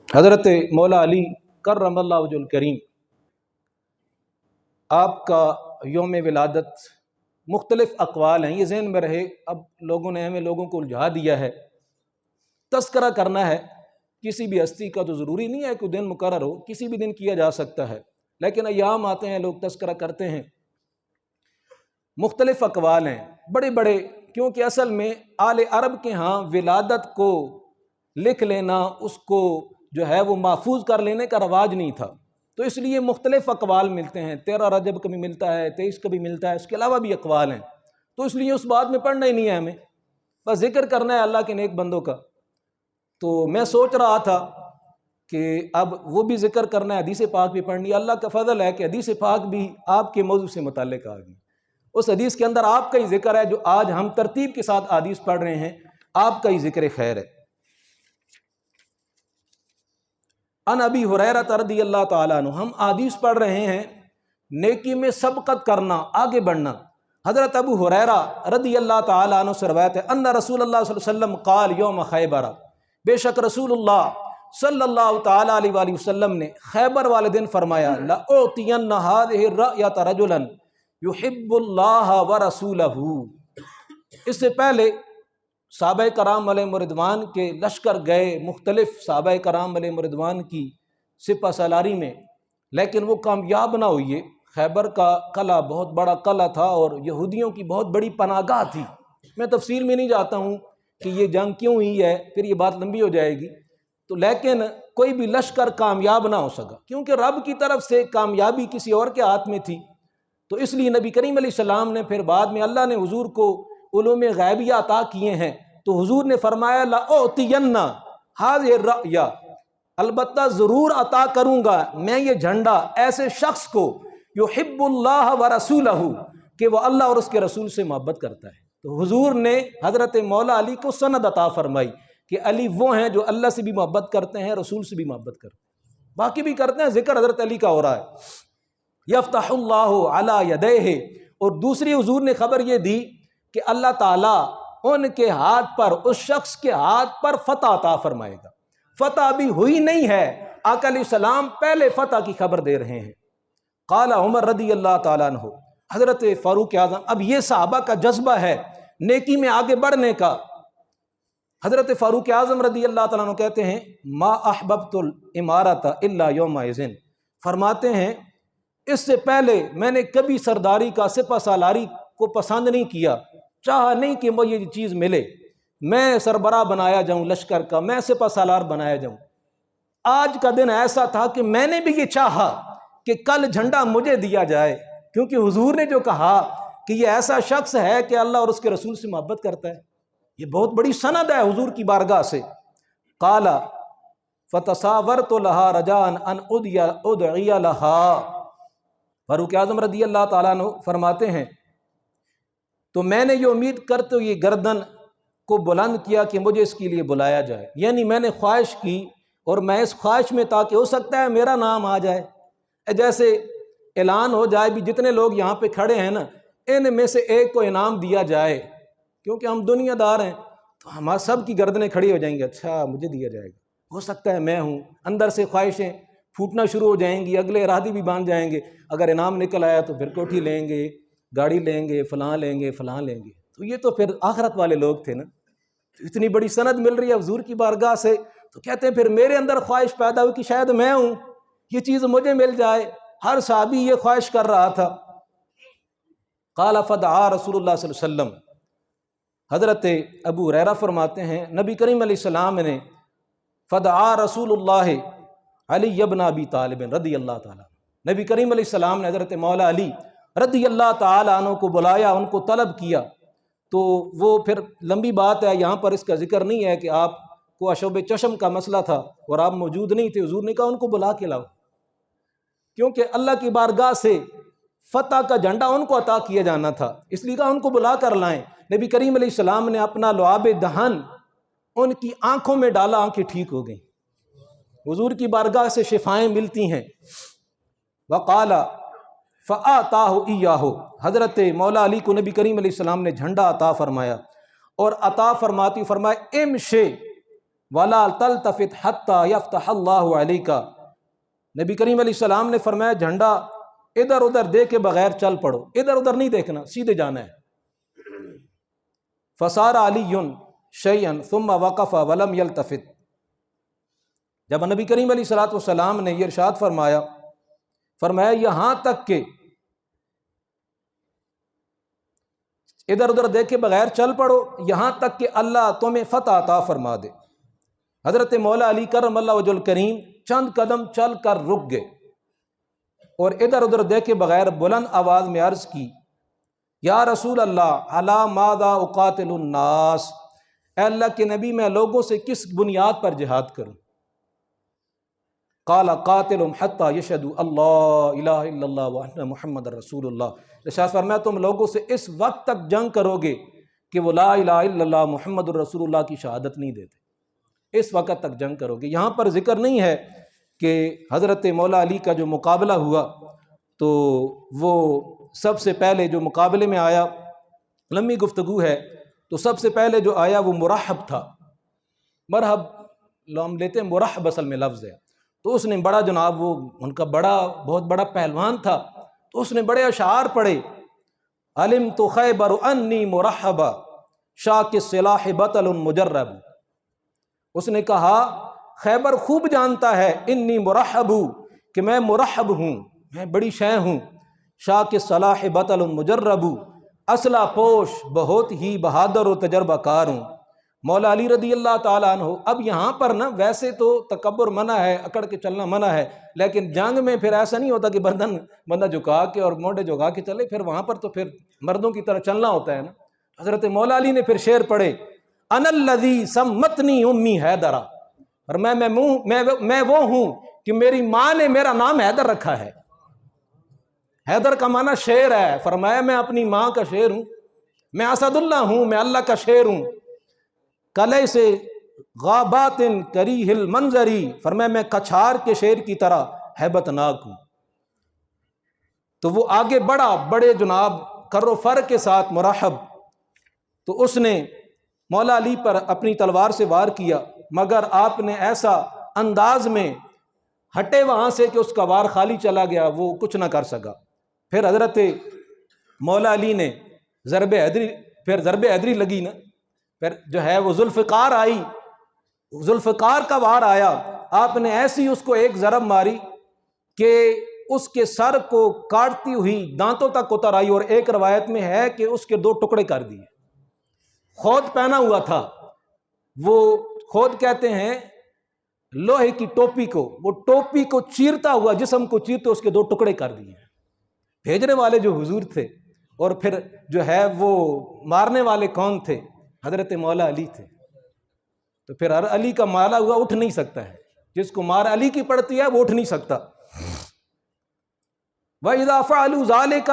حضرت مولا علی کرم اللہ وجہ الکریم، آپ کا یوم ولادت مختلف اقوال ہیں، یہ ذہن میں رہے۔ اب لوگوں کو الجھا دیا ہے، تذکرہ کرنا ہے کسی بھی ہستی کا تو ضروری نہیں ہے کہ دن مقرر ہو، کسی بھی دن کیا جا سکتا ہے، لیکن ایام آتے ہیں لوگ تذکرہ کرتے ہیں۔ مختلف اقوال ہیں بڑے بڑے، کیونکہ اصل میں آل عرب کے ہاں ولادت کو لکھ لینا، اس کو جو ہے وہ محفوظ کر لینے کا رواج نہیں تھا، تو اس لیے مختلف اقوال ملتے ہیں۔ 13 رجب کا بھی ملتا ہے، 23 کا بھی ملتا ہے، اس کے علاوہ بھی اقوال ہیں، تو اس لیے اس بات میں پڑھنا ہی نہیں ہے ہمیں، بس ذکر کرنا ہے اللہ کے نیک بندوں کا۔ تو میں سوچ رہا تھا کہ اب وہ بھی ذکر کرنا ہے، حدیث پاک بھی پڑھنی ہے۔ اللہ کا فضل ہے کہ حدیث پاک بھی آپ کے موضوع سے متعلق آ گئی، اس حدیث کے اندر آپ کا ہی ذکر ہے، جو آج ہم ترتیب کے ساتھ حدیث پڑھ رہے ہیں، آپ کا ہی ذکر خیر ہے۔ ان ابی ہریرہ رضی اللہ تعالیٰ عنہ، ہم حدیث پڑھ رہے ہیں نیکی میں سبقت کرنا، آگے بڑھنا۔ حضرت ابو ہریرہ رضی اللہ تعالیٰ عنہ سے روایت ہے، ان رسول اللہ صلی اللہ علیہ وسلم قال یوم خیبر، بے شک رسول اللہ صلی اللہ تعالیٰ علیہ وآلہ وسلم نے خیبر والے دن فرمایا، لأعطین هذه الرأیۃ رجلا یحب اللہ ورسولہ۔ اس سے پہلے صحابہ کرام علیہ رضوان کے لشکر گئے، مختلف صحابہ کرام علیہ رضوان کی سپہ سالاری میں، لیکن وہ کامیاب نہ ہوئی۔ خیبر کا قلعہ بہت بڑا قلعہ تھا اور یہودیوں کی بہت بڑی پناہ گاہ تھی۔ میں تفصیل میں نہیں جاتا ہوں کہ یہ جنگ کیوں ہوئی ہے، پھر یہ بات لمبی ہو جائے گی، تو لیکن کوئی بھی لشکر کامیاب نہ ہو سکا، کیونکہ رب کی طرف سے کامیابی کسی اور کے ہاتھ میں تھی۔ تو اس لیے نبی کریم علیہ السلام نے پھر بعد میں اللہ نے حضور کو علوم غیبیہ عطا کیے ہیں، تو حضور نے فرمایا لأعطین هذه الرأیۃ، البتہ ضرور عطا کروں گا میں یہ جھنڈا ایسے شخص کو یحب اللہ ورسولہ، کہ وہ اللہ اور اس کے رسول سے محبت کرتا ہے۔ تو حضور نے حضرت مولا علی کو سند عطا فرمائی کہ علی وہ ہیں جو اللہ سے بھی محبت کرتے ہیں، رسول سے بھی محبت کرتے ہیں، باقی بھی کرتے ہیں، ذکر حضرت علی کا ہو رہا ہے۔ یفتح اللہ علی یدیہ، اور دوسری حضور نے خبر یہ دی کہ اللہ تعالیٰ ان کے ہاتھ پر، اس شخص کے ہاتھ پر فتح عطا فرمائے گا۔ فتح ابھی ہوئی نہیں ہے، آقا علیہ السلام پہلے فتح کی خبر دے رہے ہیں۔ قال عمر رضی اللہ تعالیٰ عنہ، حضرت فاروق اعظم، اب یہ صحابہ کا جذبہ ہے نیکی میں آگے بڑھنے کا۔ حضرت فاروق اعظم رضی اللہ تعالیٰ عنہ کہتے ہیں، ما احببت الامارۃ الا یومئذ، فرماتے ہیں اس سے پہلے میں نے کبھی سرداری کا، سپہ سالاری کو پسند نہیں کیا، چاہا نہیں کہ مجھے یہ چیز ملے، میں سربراہ بنایا جاؤں لشکر کا، میں سپہ سالار بنایا جاؤں۔ آج کا دن ایسا تھا کہ میں نے بھی یہ چاہا کہ کل جھنڈا مجھے دیا جائے، کیونکہ حضور نے جو کہا کہ یہ ایسا شخص ہے کہ اللہ اور اس کے رسول سے محبت کرتا ہے، یہ بہت بڑی سند ہے حضور کی بارگاہ سے۔ قال فتصاورت لها رجاء ان ادعی لها، فاروق اعظم رضی اللہ تعالیٰ عنہ فرماتے ہیں تو میں نے یہ امید کرتے ہوئے گردن کو بلند کیا کہ مجھے اس کے لیے بلایا جائے، یعنی میں نے خواہش کی اور میں اس خواہش میں تھا کہ ہو سکتا ہے میرا نام آ جائے، جیسے اعلان ہو جائے بھی جتنے لوگ یہاں پہ کھڑے ہیں نا، ان میں سے ایک کو انعام دیا جائے، کیونکہ ہم دنیا دار ہیں تو ہمارا سب کی گردنیں کھڑی ہو جائیں گی، اچھا مجھے دیا جائے گا، ہو سکتا ہے میں ہوں، اندر سے خواہشیں پھوٹنا شروع ہو جائیں گی، اگلے ارادے بھی باندھ جائیں گے، اگر انعام نکل آیا تو پھر کوٹھی لیں گے، گاڑی لیں گے، فلاں لیں گے، فلاں لیں گے۔ تو یہ تو پھر آخرت والے لوگ تھے نا، اتنی بڑی سند مل رہی ہے حضور کی بارگاہ سے، تو کہتے ہیں پھر میرے اندر خواہش پیدا ہوئی کہ شاید میں ہوں، یہ چیز مجھے مل جائے، ہر صحابی یہ خواہش کر رہا تھا۔ قال فدعا رسول اللہ صلی اللہ علیہ وسلم، حضرت ابو ہریرہ فرماتے ہیں نبی کریم علیہ السلام نے فدعا رسول اللہ علی ابن ابی طالب رضی اللہ تعالیٰ، نبی کریم علیہ السلام نے حضرت مولا علی رضی اللہ تعالیٰ عنہ کو بلایا، ان کو طلب کیا۔ تو وہ پھر لمبی بات ہے، یہاں پر اس کا ذکر نہیں ہے کہ آپ کو اشوب چشم کا مسئلہ تھا اور آپ موجود نہیں تھے، حضور نے کہا ان کو بلا کے لاؤ، کیونکہ اللہ کی بارگاہ سے فتح کا جھنڈا ان کو عطا کیا جانا تھا، اس لیے کہا ان کو بلا کر لائیں۔ نبی کریم علیہ السلام نے اپنا لعاب دہن ان کی آنکھوں میں ڈالا، آنکھیں ٹھیک ہو گئیں، حضور کی بارگاہ سے شفائیں ملتی ہیں۔ وقال فآتاہ ایاہ، حضرت مولا علی کو نبی کریم علیہ السلام نے جھنڈا عطا فرمایا، اور عطا فرماتی فرمایا امشے وَلَا تَلْتَفِتْ حَتَّى يَفْتَحَ اللَّهُ عَلَيْكَ، نبی کریم علیہ السلام نے فرمایا جھنڈا ادھر ادھر دے کے بغیر چل پڑو، ادھر ادھر نہیں دیکھنا، سیدھے جانا ہے۔ فَصَارَ عَلِيٌّ شَيْئًا ثُمَّ وَقَفَ وَلَمْ يَلْتَفِتْ، جب نبی کریم علیہ السلام نے یہ ارشاد فرمایا یہاں تک کہ ادھر ادھر دیکھ کے بغیر چل پڑو، یہاں تک کہ اللہ تمہیں فتح عطا فرما دے۔ حضرت مولا علی کرم اللہ وجہ الکریم چند قدم چل کر رک گئے اور ادھر ادھر دیکھ کے بغیر بلند آواز میں عرض کی، یا رسول اللہ علی ماذا اقاتل الناس، اے اللہ کے نبی میں لوگوں سے کس بنیاد پر جہاد کروں؟ قال قاتلهم حتى يشهدوا اللہ الہ الا اللہ وان محمد رسول اللہ، ارشاد فرمایا تم لوگوں سے اس وقت تک جنگ کرو گے کہ وہ لا الہ الا اللہ محمد الرسول اللہ کی شہادت نہیں دیتے، اس وقت تک جنگ کرو گے۔ یہاں پر ذکر نہیں ہے کہ حضرت مولا علی کا جو مقابلہ ہوا تو وہ سب سے پہلے جو مقابلے میں آیا، لمبی گفتگو ہے، تو سب سے پہلے جو آیا وہ مرحب تھا۔ مرحب ہم لیتے ہیں، مرحب اصل میں لفظ ہے، تو اس نے بڑا جناب وہ ان کا بہت بڑا پہلوان تھا، تو اس نے بڑے اشعار پڑھے، علمت خیبر انی مرحبا شاک السلاح بطل مجرب، اس نے کہا خیبر خوب جانتا ہے انی مرحب کہ میں مرحب ہوں، میں بڑی شے ہوں، شاک السلاح بطل مجرب، اسلحہ پوش بہت ہی بہادر و تجربہ کار ہوں۔ مولا علی رضی اللہ تعالیٰ عنہ، اب یہاں پر نا ویسے تو تکبر منع ہے، اکڑ کے چلنا منع ہے، لیکن جنگ میں پھر ایسا نہیں ہوتا کہ بندہ جھکا کے اور موڈے جھکا کے چلے، پھر وہاں پر تو پھر مردوں کی طرح چلنا ہوتا ہے نا۔ حضرت مولا علی نے پھر شعر پڑھے، انا الذی سمتنی امی حیدرا، اور میں وہ ہوں کہ میری ماں نے میرا نام حیدر رکھا ہے۔ حیدر کا معنی شیر ہے، فرمایا میں اپنی ماں کا شیر ہوں، میں اسد اللہ ہوں، میں اللہ کا شیر ہوں۔ کلے سے غابات کریہ المنظری، فرمایا میں کچھار کے شیر کی طرح ہیبت ناک ہوں۔ تو وہ آگے بڑھا بڑے جناب کر و فر کے ساتھ مرحب، تو اس نے مولا علی پر اپنی تلوار سے وار کیا، مگر آپ نے ایسا انداز میں ہٹے وہاں سے کہ اس کا وار خالی چلا گیا، وہ کچھ نہ کر سکا۔ پھر حضرت مولا علی نے ضرب حیدری لگی نا، پھر جو ہے وہ ذوالفقار آئی، ذوالفقار کا وار آیا، آپ نے ایسی اس کو ایک ضرب ماری کہ اس کے سر کو کاٹتی ہوئی دانتوں تک اتر آئی، اور ایک روایت میں ہے کہ اس کے 2 ٹکڑے کر دیے۔ خود پہنا ہوا تھا، وہ خود کہتے ہیں لوہے کی ٹوپی کو، وہ ٹوپی کو چیرتا ہوا جسم کو چیرتے اس کے 2 ٹکڑے کر دیے۔ بھیجنے والے جو حضور تھے اور پھر جو ہے وہ مارنے والے کون تھے؟ حضرت مولا علی تھے۔ تو پھر ہر علی کا مالا ہوا اٹھ نہیں سکتا ہے، جس کو مار علی کی پڑتی ہے وہ اٹھ نہیں سکتا۔ وَإِذَا فَعَلُوا ذَلِكَ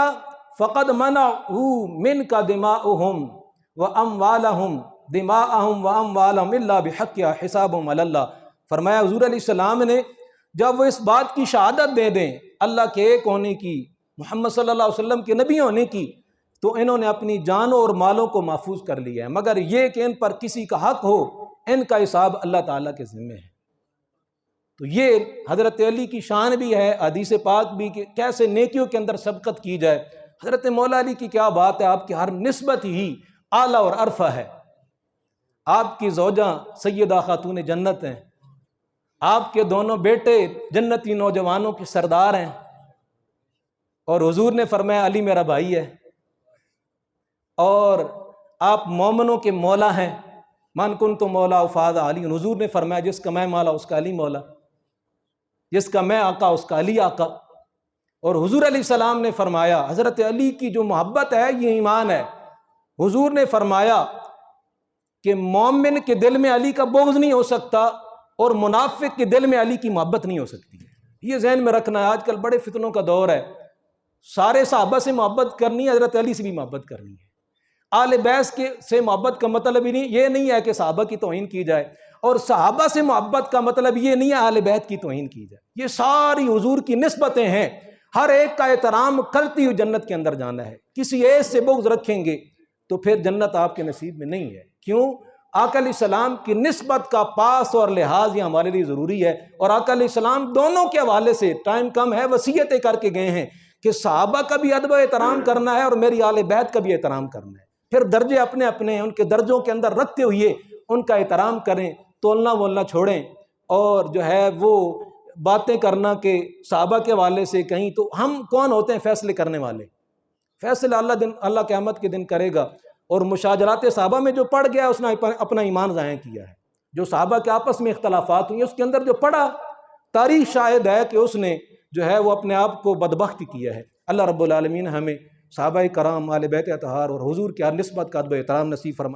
فَقَدْ مَنَعُوا مِنْكَ دِمَاءَهُمْ وَأَمْوَالَهُمْ دِمَاءَهُمْ وَأَمْوَالَهُمْ إِلَّا بِحَقِّهَا حِسَابٌ عَلَى اللَّهِ، فرمایا حضور علیہ السلام نے جب وہ اس بات کی شہادت دے دیں اللہ کے ایک ہونے کی، محمد صلی اللہ علیہ وسلم کے نبی ہونے کی، تو انہوں نے اپنی جانوں اور مالوں کو محفوظ کر لیا ہے، مگر یہ کہ ان پر کسی کا حق ہو، ان کا حساب اللہ تعالیٰ کے ذمہ ہے۔ تو یہ حضرت علی کی شان بھی ہے، حدیث پاک بھی کہ کیسے نیکیوں کے اندر سبقت کی جائے۔ حضرت مولا علی کی کیا بات ہے، آپ کی ہر نسبت ہی اعلیٰ اور عرفہ ہے۔ آپ کی زوجہ سیدہ خاتون جنت ہیں، آپ کے دونوں بیٹے جنتی نوجوانوں کے سردار ہیں، اور حضور نے فرمایا علی میرا بھائی ہے، اور آپ مومنوں کے مولا ہیں، من کنت مولا فہذا علی، حضور نے فرمایا جس کا میں مولا اس کا علی مولا، جس کا میں آقا اس کا علی آقا۔ اور حضور علیہ السلام نے فرمایا حضرت علی کی جو محبت ہے یہ ایمان ہے۔ حضور نے فرمایا کہ مومن کے دل میں علی کا بغض نہیں ہو سکتا اور منافق کے دل میں علی کی محبت نہیں ہو سکتی۔ یہ ذہن میں رکھنا ہے، آج کل بڑے فتنوں کا دور ہے، سارے صحابہ سے محبت کرنی ہے، حضرت علی سے بھی محبت کرنی ہے۔ آل بیت سے محبت کا مطلب یہ نہیں ہے کہ صحابہ کی توہین کی جائے، اور صحابہ سے محبت کا مطلب یہ نہیں ہے آل بیت کی توہین کی جائے۔ یہ ساری حضور کی نسبتیں ہیں، ہر ایک کا احترام کرتی ہوئی جنت کے اندر جانا ہے۔ کسی ایک سے بغض رکھیں گے تو پھر جنت آپ کے نصیب میں نہیں ہے۔ کیوں؟ آقا علیہ السلام کی نسبت کا پاس اور لحاظ یہ ہمارے لیے ضروری ہے، اور آقا علیہ السلام دونوں کے حوالے سے ٹائم کم ہے، وصیتیں کر کے گئے ہیں کہ صحابہ کا بھی ادب و احترام کرنا ہے اور میری آل بیت کا بھی احترام کرنا ہے۔ پھر درجے اپنے اپنے ہیں، ان کے درجوں کے اندر رکھتے ہوئے ان کا احترام کریں، تولنا وولنا چھوڑیں، اور جو ہے وہ باتیں کرنا کہ صحابہ کے حوالے سے کہیں، تو ہم کون ہوتے ہیں فیصلے کرنے والے؟ فیصلہ اللہ قیامت کے دن کرے گا، اور مشاجرات صحابہ میں جو پڑ گیا اس نے اپنا ایمان ضائع کیا ہے۔ جو صحابہ کے آپس میں اختلافات ہوئی اس کے اندر جو پڑا، تاریخ شاہد ہے کہ اس نے جو ہے وہ اپنے آپ کو بدبخت کیا ہے۔ اللہ رب العالمین ہمیں صحابہ کرام، آل بیت اطہار اور حضور کی ہر نسبت کا ادب و احترام نصیب فرمائے۔